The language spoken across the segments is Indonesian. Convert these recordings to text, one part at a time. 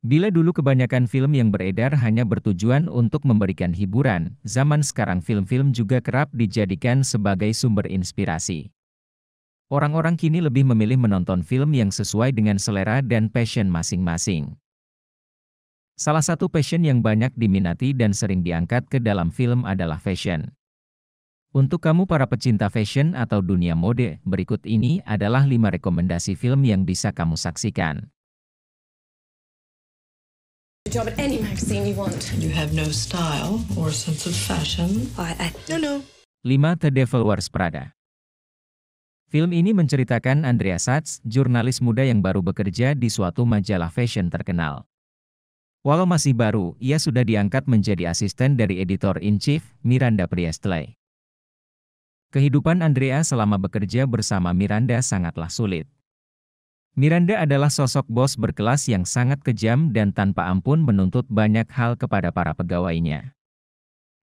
Bila dulu kebanyakan film yang beredar hanya bertujuan untuk memberikan hiburan, zaman sekarang film-film juga kerap dijadikan sebagai sumber inspirasi. Orang-orang kini lebih memilih menonton film yang sesuai dengan selera dan passion masing-masing. Salah satu passion yang banyak diminati dan sering diangkat ke dalam film adalah fashion. Untuk kamu para pecinta fashion atau dunia mode, berikut ini adalah 5 rekomendasi film yang bisa kamu saksikan. Job at any magazine you want. You have no style or sense of fashion. No. 5. The Devil Wears Prada. Film ini menceritakan Andrea Sachs, jurnalis muda yang baru bekerja di suatu majalah fashion terkenal. Walau masih baru, ia sudah diangkat menjadi asisten dari editor-in-chief, Miranda Priestley. Kehidupan Andrea selama bekerja bersama Miranda sangatlah sulit. Miranda adalah sosok bos berkelas yang sangat kejam dan tanpa ampun menuntut banyak hal kepada para pegawainya.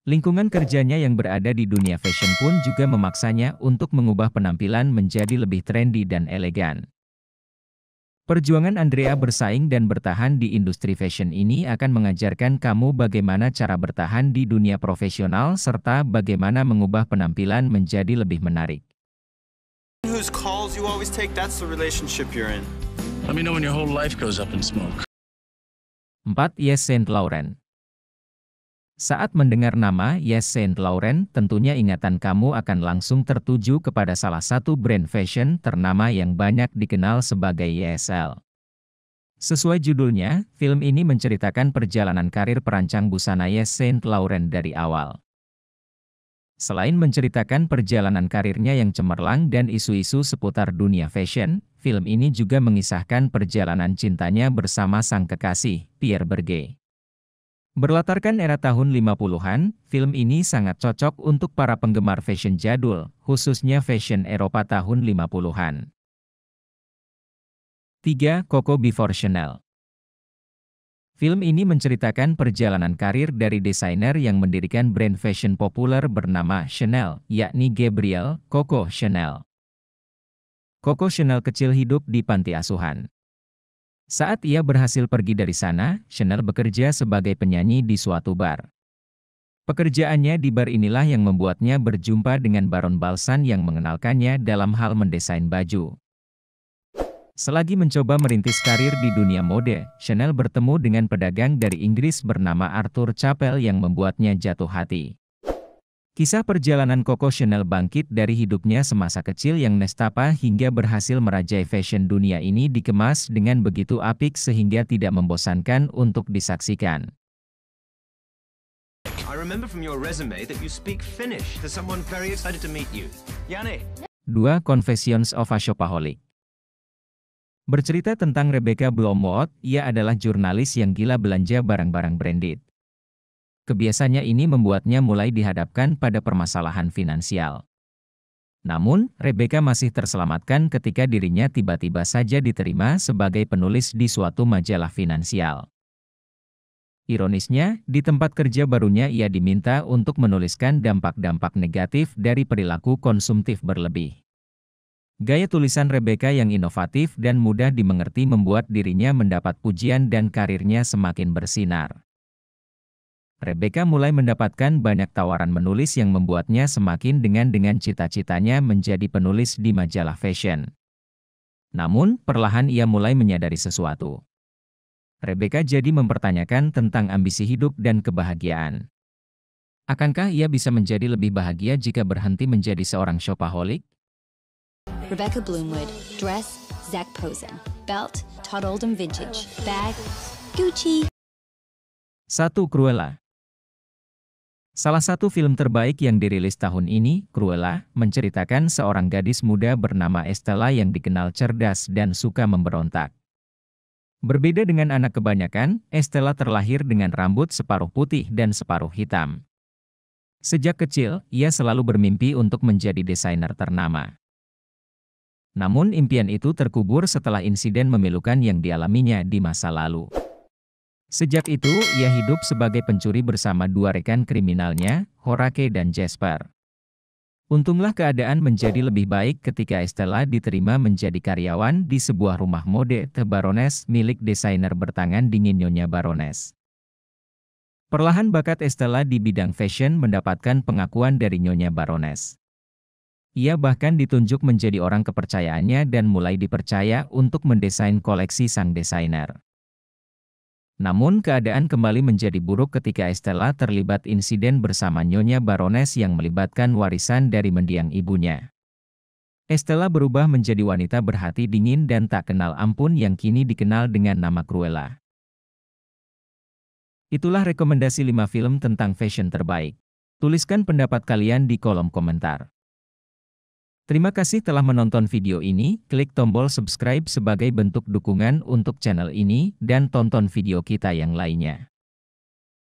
Lingkungan kerjanya yang berada di dunia fashion pun juga memaksanya untuk mengubah penampilan menjadi lebih trendy dan elegan. Perjuangan Andrea bersaing dan bertahan di industri fashion ini akan mengajarkan kamu bagaimana cara bertahan di dunia profesional serta bagaimana mengubah penampilan menjadi lebih menarik. Whose calls you always take, that's the relationship you're in. Let me know when your whole life goes up in smoke. 4. Yves Saint Laurent. Saat mendengar nama Yves Saint Laurent, tentunya ingatan kamu akan langsung tertuju kepada salah satu brand fashion ternama yang banyak dikenal sebagai YSL. Sesuai judulnya, film ini menceritakan perjalanan karir perancang busana Yves Saint Laurent dari awal. Selain menceritakan perjalanan karirnya yang cemerlang dan isu-isu seputar dunia fashion, film ini juga mengisahkan perjalanan cintanya bersama sang kekasih, Pierre Bergé. Berlatarkan era tahun 50-an, film ini sangat cocok untuk para penggemar fashion jadul, khususnya fashion Eropa tahun 50-an. 3. Coco Before Chanel. Film ini menceritakan perjalanan karir dari desainer yang mendirikan brand fashion populer bernama Chanel, yakni Gabrielle Coco Chanel. Coco Chanel kecil hidup di panti asuhan. Saat ia berhasil pergi dari sana, Chanel bekerja sebagai penyanyi di suatu bar. Pekerjaannya di bar inilah yang membuatnya berjumpa dengan Baron Balsan yang mengenalkannya dalam hal mendesain baju. Selagi mencoba merintis karir di dunia mode, Chanel bertemu dengan pedagang dari Inggris bernama Arthur Chappell yang membuatnya jatuh hati. Kisah perjalanan Coco Chanel bangkit dari hidupnya semasa kecil yang nestapa hingga berhasil merajai fashion dunia ini dikemas dengan begitu apik sehingga tidak membosankan untuk disaksikan. I remember from your resume that you speak Finnish. There's someone very excited to meet you. Jani. 2. Confessions of a Shopaholic. Bercerita tentang Rebecca Blomwood, ia adalah jurnalis yang gila belanja barang-barang branded. Kebiasaannya ini membuatnya mulai dihadapkan pada permasalahan finansial. Namun, Rebecca masih terselamatkan ketika dirinya tiba-tiba saja diterima sebagai penulis di suatu majalah finansial. Ironisnya, di tempat kerja barunya ia diminta untuk menuliskan dampak-dampak negatif dari perilaku konsumtif berlebih. Gaya tulisan Rebecca yang inovatif dan mudah dimengerti membuat dirinya mendapat pujian dan karirnya semakin bersinar. Rebecca mulai mendapatkan banyak tawaran menulis yang membuatnya semakin dengan cita-citanya menjadi penulis di majalah fashion. Namun, perlahan ia mulai menyadari sesuatu. Rebecca jadi mempertanyakan tentang ambisi hidup dan kebahagiaan. Akankah ia bisa menjadi lebih bahagia jika berhenti menjadi seorang shopaholic? Rebecca Bloomwood, dress, Zac Posen, belt, Todd Oldham vintage, bag, Gucci. 1. Cruella. Salah satu film terbaik yang dirilis tahun ini, Cruella, menceritakan seorang gadis muda bernama Estella yang dikenal cerdas dan suka memberontak. Berbeda dengan anak kebanyakan, Estella terlahir dengan rambut separuh putih dan separuh hitam. Sejak kecil, ia selalu bermimpi untuk menjadi desainer ternama. Namun impian itu terkubur setelah insiden memilukan yang dialaminya di masa lalu. Sejak itu, ia hidup sebagai pencuri bersama dua rekan kriminalnya, Horace dan Jasper. Untunglah keadaan menjadi lebih baik ketika Estella diterima menjadi karyawan di sebuah rumah mode The Baroness milik desainer bertangan dingin Nyonya Baroness. Perlahan bakat Estella di bidang fashion mendapatkan pengakuan dari Nyonya Baroness. Ia bahkan ditunjuk menjadi orang kepercayaannya dan mulai dipercaya untuk mendesain koleksi sang desainer. Namun keadaan kembali menjadi buruk ketika Estella terlibat insiden bersama Nyonya Baroness yang melibatkan warisan dari mendiang ibunya. Estella berubah menjadi wanita berhati dingin dan tak kenal ampun yang kini dikenal dengan nama Cruella. Itulah rekomendasi 5 film tentang fashion terbaik. Tuliskan pendapat kalian di kolom komentar. Terima kasih telah menonton video ini, klik tombol subscribe sebagai bentuk dukungan untuk channel ini, dan tonton video kita yang lainnya.